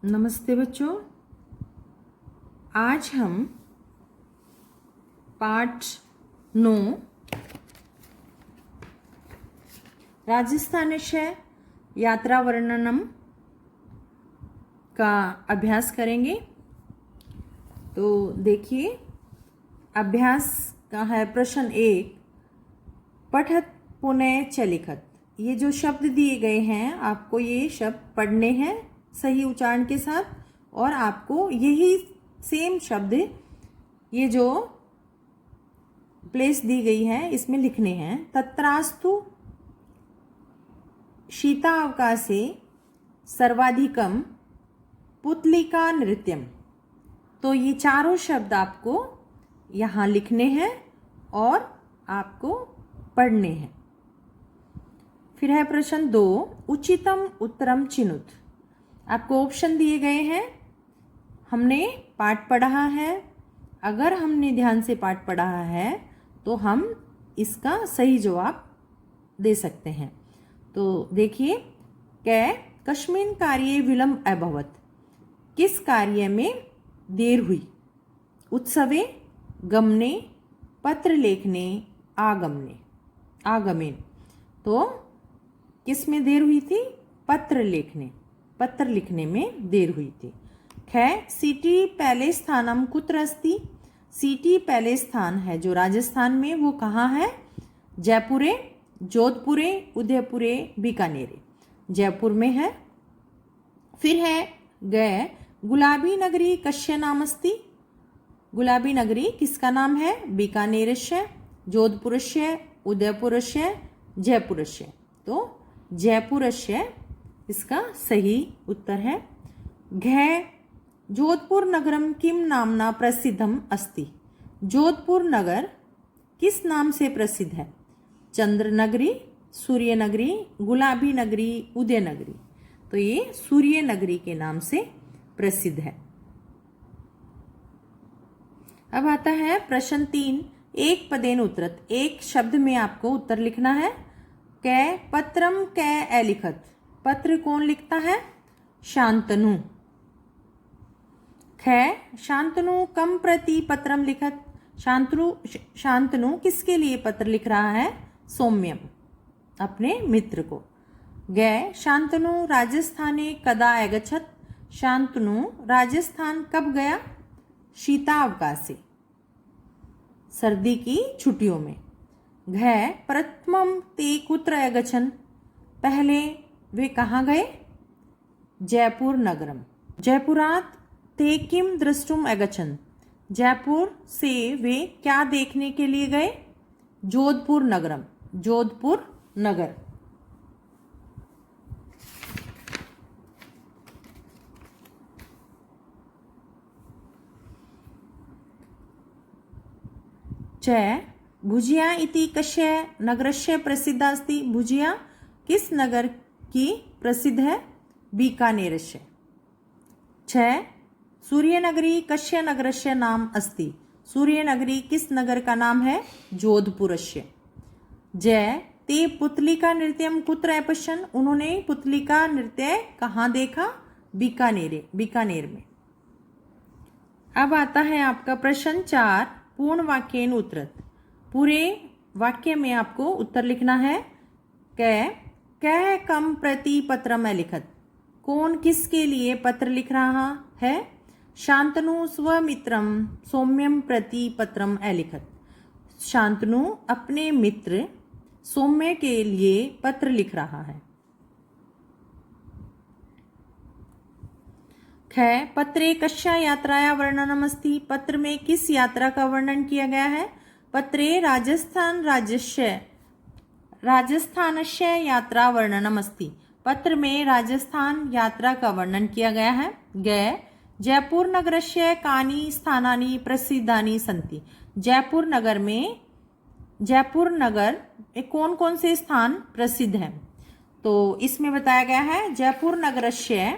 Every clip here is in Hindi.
नमस्ते बच्चों। आज हम पाठ 9 राजस्थानस्य यात्रा वर्णनम का अभ्यास करेंगे। तो देखिए, अभ्यास का है प्रश्न 1, पठत पुनः च लिखत। ये जो शब्द दिए गए हैं आपको ये शब्द पढ़ने हैं सही उच्चारण के साथ, और आपको यही सेम शब्द ये जो प्लेस दी गई है इसमें लिखने हैं। तत्रास्तु शीतावकाशे सर्वाधिकम पुतलिका नृत्यम। तो ये चारों शब्द आपको यहाँ लिखने हैं और आपको पढ़ने हैं। फिर है प्रश्न 2, उचितम उत्तरम चिनुत। आपको ऑप्शन दिए गए हैं। हमने पाठ पढ़ा है, अगर हमने ध्यान से पाठ पढ़ा है तो हम इसका सही जवाब दे सकते हैं। तो देखिए, कै कस्मिन् कार्ये विलम्ब अभवत्। किस कार्य में देर हुई? उत्सवे, गमने, पत्र लेखने, आगमने। तो किस में देर हुई थी? पत्र लिखने में देर हुई थी। ख सिटी पैलेस स्थानम कुत्र अस्ति। सिटी पैलेस स्थान है जो राजस्थान में, वो कहाँ है? जयपुरे, जोधपुरे, उदयपुरे, बीकानेरे। जयपुर में है। फिर है गए गुलाबी नगरी कस्य नाम अस्ति। गुलाबी नगरी किसका नाम है? बीकानेरस्य, जोधपुरस्य, उदयपुरस्य, जयपुरस्य। तो जयपुरस्य इसका सही उत्तर है। घ जोधपुर नगरम किम नामना प्रसिद्धम अस्ति। जोधपुर नगर किस नाम से प्रसिद्ध है? चंद्र नगरी, सूर्य नगरी, गुलाबी नगरी, उदय नगरी। तो ये सूर्य नगरी के नाम से प्रसिद्ध है। अब आता है प्रश्न 3, एक पदेन उत्तरत। एक शब्द में आपको उत्तर लिखना है। कै पत्रम कै अलिखत। पत्र कौन लिखता है? शांतनु। ख शांतनु कम प्रति पत्रम लिखत। शांतनु किसके लिए पत्र लिख रहा है? सौम्यम, अपने मित्र को। गै शांतनु राजस्थाने कदा अगच्छत। शांतनु राजस्थान कब गया? शीतावकाशे, सर्दी की छुट्टियों में। घ प्रथमम ते कुत्र अगच्छन्। पहले वे कहाँ गए? जयपुर नगरम। जयपुरात ते किम द्रष्टुम अगच्छन्। जयपुर से वे क्या देखने के लिए गए? जोधपुर नगरम, जोधपुर नगर। च भुजिया इति कस्य नगरस्य प्रसिद्धा अस्ति। भुजिया किस नगर की प्रसिद्ध है? बीकानेरस्य। 6 सूर्यनगरी कस्य नगरस्य नाम अस्ति। सूर्यनगरी किस नगर का नाम है? जोधपुरस्य। जय ते पुतलिका नृत्यम कुत्र अपश्यन्। उन्होंने पुतलिका नृत्य कहाँ देखा? बीकानेर में। अब आता है आपका प्रश्न 4, पूर्ण वाक्येन उत्तरत। पूरे वाक्य में आपको उत्तर लिखना है। कै कम प्रति पत्रम अलिखत। कौन किसके लिए पत्र लिख रहा है? शांतनु स्वमित्रम सौम्यम प्रति पत्रम अलिखत। शांतनु अपने मित्र सौम्य के लिए पत्र लिख रहा है। ख पत्रे कस्या यात्राया वर्णनम अस्ति। पत्र में किस यात्रा का वर्णन किया गया है? पत्रे राजस्थानस्य यात्रा वर्णनम अस्ति। पत्र में राजस्थान यात्रा का वर्णन किया गया है। गै जयपुर नगरस्य कानि स्थानानि प्रसिद्धानि सन्ति। जयपुर नगर में कौन कौन से स्थान प्रसिद्ध हैं? तो इसमें बताया गया है जयपुर नगरस्य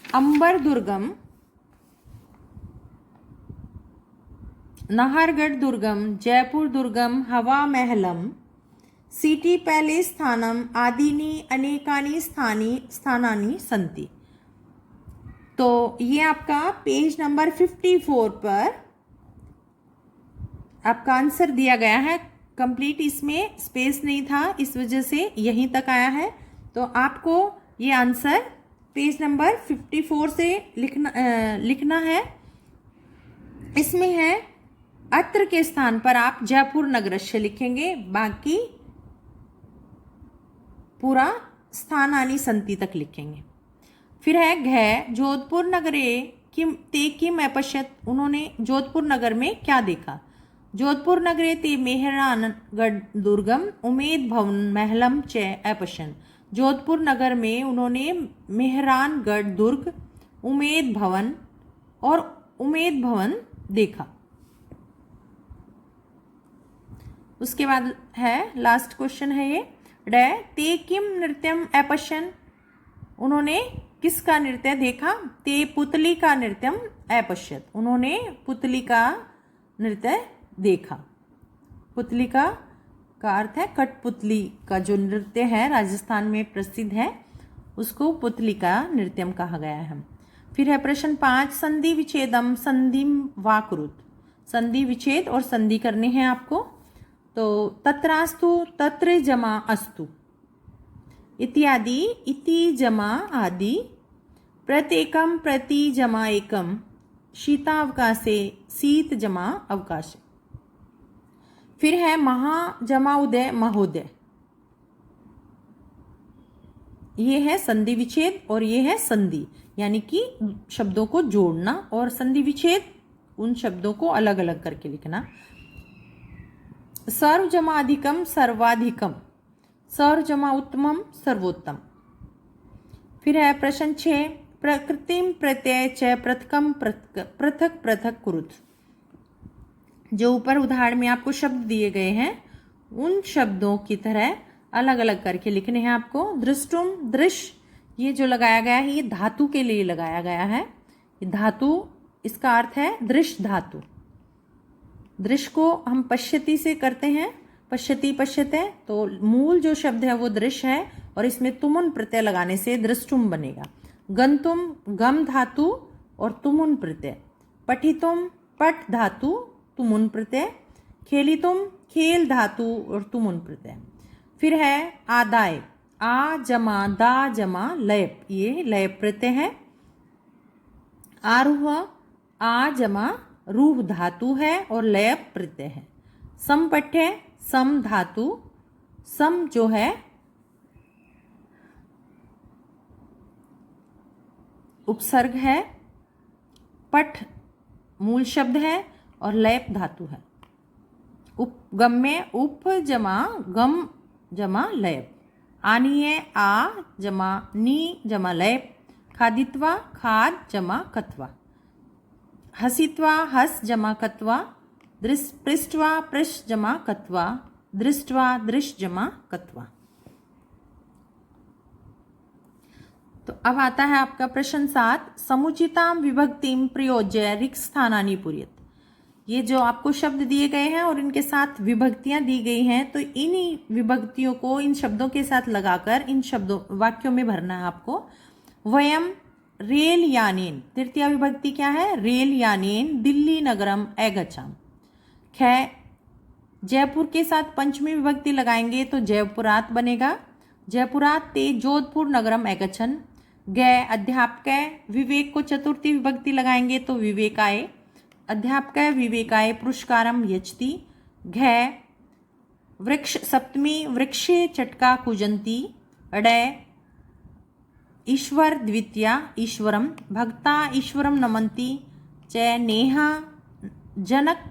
अंबर दुर्गम, नाहरगढ़ दुर्गम, जयपुर दुर्गम, हवा महलम, सिटी पैलेस स्थानम आदीनि अनेकानि स्थानानि सन्ति। तो ये आपका पेज नंबर 54 पर आपका आंसर दिया गया है। कंप्लीट इसमें स्पेस नहीं था, इस वजह से यहीं तक आया है। तो आपको ये आंसर पेज नंबर 54 से लिखना है। इसमें है अत्र के स्थान पर आप जयपुर नगरस्य लिखेंगे, बाकी पूरा स्थानानि संति तक लिखेंगे। फिर है घ जोधपुर नगरे किम अपश्यत, उन्होंने जोधपुर नगर में क्या देखा। जोधपुर नगरे ते मेहरानगढ़ दुर्गम उमेद भवन महलम च अपश्यन, जोधपुर नगर में उन्होंने मेहरानगढ़ दुर्ग, उमेद भवन और उमेद भवन देखा। उसके बाद है लास्ट क्वेश्चन है ये डे ते किम नृत्यम अपश्यन, उन्होंने किसका नृत्य देखा। ते पुतली का नृत्यम अपश्यत, उन्होंने पुतली का नृत्य देखा। पुतली का अर्थ है कठपुतली का जो नृत्य है राजस्थान में प्रसिद्ध है, उसको पुतली का नृत्यम कहा गया है। फिर है प्रश्न 5 संधि विच्छेदम संधिम वाकुरुत, संधि विच्छेद और संधि करनी है आपको। तो तत्रास्तु तत्र जमा अस्तु इत्यादि, इति जमा आदि, प्रत्येकम प्रति जमा एकम, शीतावकाशे शीत जमा अवकाश। फिर है महा जमा उदय महोदय, ये है संधि विच्छेद और ये है संधि, यानी कि शब्दों को जोड़ना, और संधि विच्छेद उन शब्दों को अलग अलग करके लिखना। सर्व जमा अधिकम सर्वाधिकम, सर्व जमा उत्तमम सर्वोत्तम। फिर है प्रश्न 6 प्रकृतिम प्रत्यय च पृथकम पृथक पृथक कुरुत, जो ऊपर उदाहरण में आपको शब्द दिए गए हैं उन शब्दों की तरह अलग अलग करके लिखने हैं आपको। दृष्टुम दृश्य, ये जो लगाया गया है ये धातु के लिए लगाया गया है। ये धातु, इसका अर्थ है दृश्य धातु। दृश्य को हम पश्यति से करते हैं, पश्यति पश्यते, तो मूल जो शब्द है वो दृश्य है और इसमें तुमुन प्रत्यय लगाने से दृष्टुम बनेगा। गंतुम गम धातु और तुमुन प्रत्यय, पठितुम पठ धातु तुमुन प्रत्यय, खेलितुम खेल धातु और तुमुन प्रत्यय। फिर है आदाय, आ जमा दा जमा लयप, ये लयप प्रत्यय है। आरूह आ जमा रूह धातु है और लयप प्रत्यय है। समपठ्य सम धातु, सम जो है उपसर्ग है, पठ मूल शब्द है और लयप धातु है। उपगम में उप जमा गम जमा लयप। आनीय आ जमा नी जमा लयप। खादित्वा खाद जमा कत्वा। हसित्वा हस जमा कत्वा। पृष्ठवा पृष्ठ जमा कत्वा। दृष्ट्वा दृश्य जमा कत्वा। तो अब आता है आपका प्रश्न 7 समुचिताम विभक्तिम प्रयोज्य रिक्त स्थानानि पूर्यत। ये जो आपको शब्द दिए गए हैं और इनके साथ विभक्तियां दी गई हैं, तो इन्हीं विभक्तियों को इन शब्दों के साथ लगाकर इन शब्दों वाक्यों में भरना है आपको। वयम रेल यानेन, तृतीया विभक्ति क्या है, रेल यानेन दिल्ली नगरम अगच्छाम। ख जयपुर के साथ पंचमी विभक्ति लगाएंगे तो जयपुरात बनेगा। जयपुरात ते जोधपुर नगरम अगच्छन। गय अध्यापक विवेक को चतुर्थी विभक्ति लगाएंगे तो विवेकाय। अध्यापक विवेकाय पुरस्कारम यचति। घ वृक्ष सप्तमी वृक्षे चटका कुजंती। अडय ईश्वर द्वितीया ईश्वरम। भक्ता ईश्वरम नमन्ति। च नेहा जनक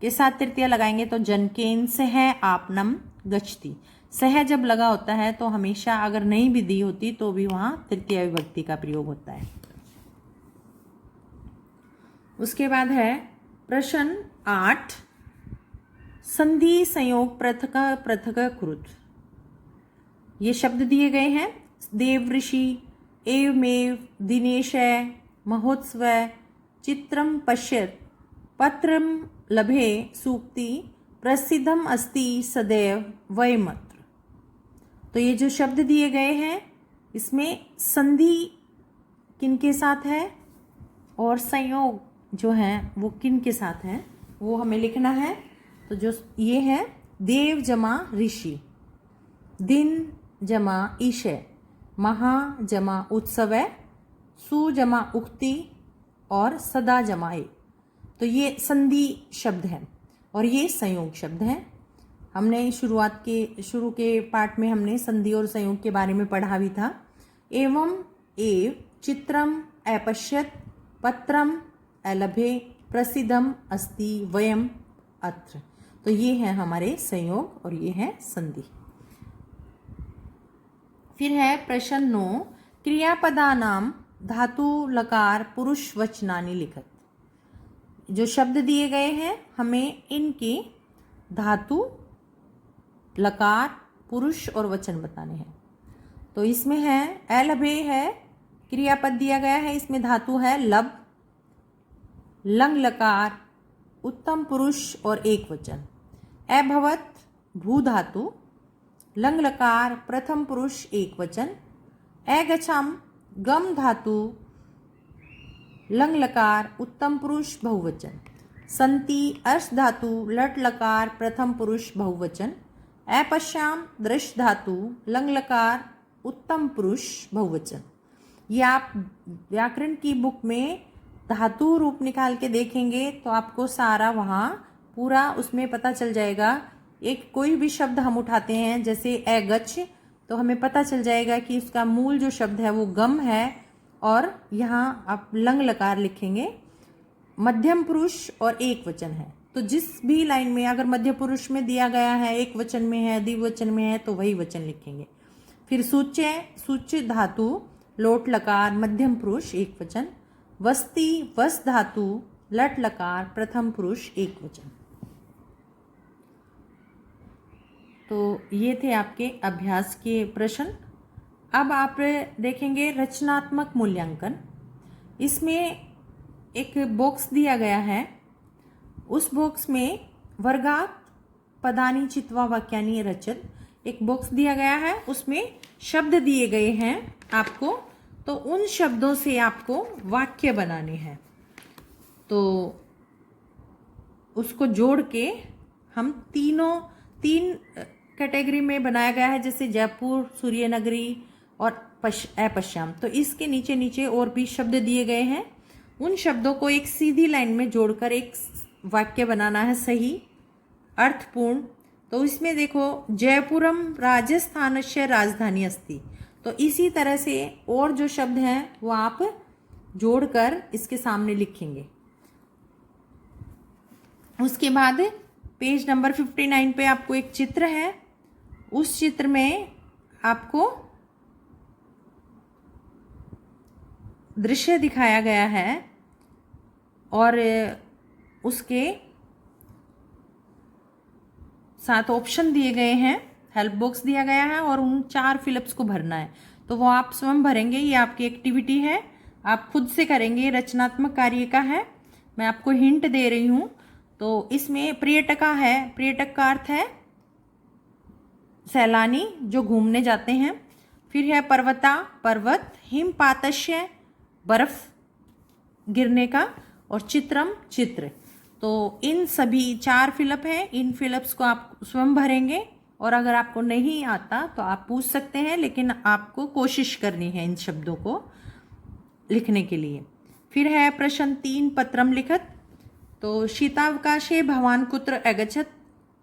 के साथ तृतीया लगाएंगे तो जनकेन सह आपनम गच्छति। सह जब लगा होता है तो हमेशा अगर नहीं भी दी होती तो भी वहाँ तृतीय विभक्ति का प्रयोग होता है। उसके बाद है प्रश्न 8 संधि संयोग पृथक पृथक कृत। ये शब्द दिए गए हैं देव ऋषि एवमेव दिनेश महोत्सव चित्रम पश्यत पत्रम लभे सूक्ति प्रसिद्धम अस्ति सदैव वयमत्र। तो ये जो शब्द दिए गए हैं इसमें संधि किन के साथ है और संयोग जो है वो किन के साथ है वो हमें लिखना है। तो जो ये है देव जमा ऋषि, दिन जमा ईशे, महा जमा उत्सव, सु जमा उक्ति और सदा जमा ए। तो ये संधि शब्द है और ये संयोग शब्द है। हमने शुरू के पार्ट में हमने संधि और संयोग के बारे में पढ़ा भी था। एवं एव चित्रम अपश्यत पत्रम अलभे प्रसिद्धम अस्ति वयम अत्र। तो ये है हमारे संयोग और ये है संधि। फिर है प्रश्न 9, क्रियापदानाम धातु लकार पुरुष वचनानि लिखत। जो शब्द दिए गए हैं हमें इनके धातु लकार पुरुष और वचन बताने हैं। तो इसमें है अलभे है क्रियापद दिया गया है, इसमें धातु है लब, लंग लकार उत्तम पुरुष और एक वचन। अभवत भू धातु, लंग लकार प्रथम पुरुष एक वचन। अगच्छम गम धातु, लंग लकार उत्तम पुरुष बहुवचन। संति अर्श धातु, लट लकार प्रथम पुरुष बहुवचन। अपश्याम दृश धातु, लंग लकार उत्तम पुरुष बहुवचन। ये आप व्याकरण की बुक में धातु रूप निकाल के देखेंगे तो आपको सारा वहाँ पूरा उसमें पता चल जाएगा। एक कोई भी शब्द हम उठाते हैं जैसे अगच्छ, तो हमें पता चल जाएगा कि उसका मूल जो शब्द है वो गम है और यहाँ आप लंग लकार लिखेंगे। मध्यम पुरुष और एक वचन है, तो जिस भी लाइन में अगर मध्य पुरुष में दिया गया है, एक वचन में है, द्विवचन में है, तो वही वचन लिखेंगे। फिर सूच्य धातु, लोट लकार मध्यम पुरुष एक वचन। वस्ती वस धातु, लट लकार प्रथम पुरुष एक वचन। तो ये थे आपके अभ्यास के प्रश्न। अब आप देखेंगे रचनात्मक मूल्यांकन। इसमें एक बॉक्स दिया गया है, उस बॉक्स में वर्गात पदानी चित्वा वाक्यानि रचत एक बॉक्स दिया गया है, उसमें शब्द दिए गए हैं आपको, तो उन शब्दों से आपको वाक्य बनाने हैं। तो उसको जोड़ के हम तीन कैटेगरी में बनाया गया है, जैसे जयपुर, सूर्यनगरी और अपश्याम। तो इसके नीचे नीचे और भी शब्द दिए गए हैं, उन शब्दों को एक सीधी लाइन में जोड़कर एक वाक्य बनाना है सही अर्थपूर्ण। तो इसमें देखो जयपुरम राजस्थानस्य राजधानी अस्ति, तो इसी तरह से और जो शब्द हैं वो आप जोड़कर इसके सामने लिखेंगे। उसके बाद पेज नंबर 59 पे आपको एक चित्र है, उस चित्र में आपको दृश्य दिखाया गया है और उसके साथ ऑप्शन दिए गए हैं, हेल्प बॉक्स दिया गया है और उन 4 फिलअप्स को भरना है। तो वो आप स्वयं भरेंगे, ये आपकी एक्टिविटी है, आप खुद से करेंगे, रचनात्मक कार्य का है। मैं आपको हिंट दे रही हूँ। तो इसमें पर्यटका है, पर्यटक का अर्थ है सैलानी जो घूमने जाते हैं। फिर है पर्वता, पर्वत, हिमपातस्य बर्फ गिरने का, और चित्रम चित्र। तो इन सभी 4 फिलअप हैं, इन फिलअप्स को आप स्वयं भरेंगे और अगर आपको नहीं आता तो आप पूछ सकते हैं, लेकिन आपको कोशिश करनी है इन शब्दों को लिखने के लिए। फिर है प्रश्न 3 पत्रम लिखत। तो शीतावकाशे भवान कुत्र अगच्छत,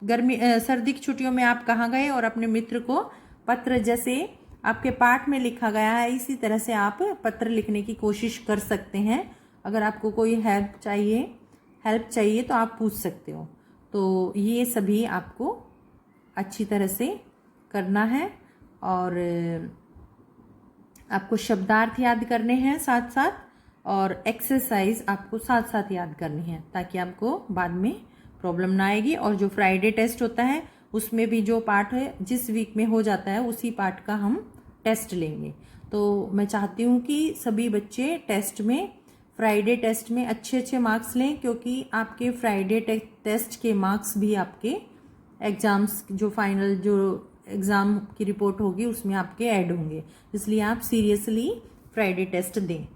सर्दी की छुट्टियों में आप कहाँ गए और अपने मित्र को पत्र, जैसे आपके पाठ में लिखा गया है इसी तरह से आप पत्र लिखने की कोशिश कर सकते हैं। अगर आपको कोई हेल्प चाहिए तो आप पूछ सकते हो। तो ये सभी आपको अच्छी तरह से करना है और आपको शब्दार्थ याद करने हैं साथ साथ, और एक्सरसाइज आपको साथ साथ याद करनी है ताकि आपको बाद में प्रॉब्लम ना आएगी। और जो फ्राइडे टेस्ट होता है उसमें भी जो पार्ट है जिस वीक में हो जाता है उसी पार्ट का हम टेस्ट लेंगे। तो मैं चाहती हूँ कि सभी बच्चे टेस्ट में, फ्राइडे टेस्ट में अच्छे मार्क्स लें, क्योंकि आपके फ्राइडे टेस्ट के मार्क्स भी आपके एग्ज़ाम्स जो फाइनल जो एग्ज़ाम की रिपोर्ट होगी उसमें आपके ऐड होंगे। इसलिए आप सीरियसली फ्राइडे टेस्ट दें।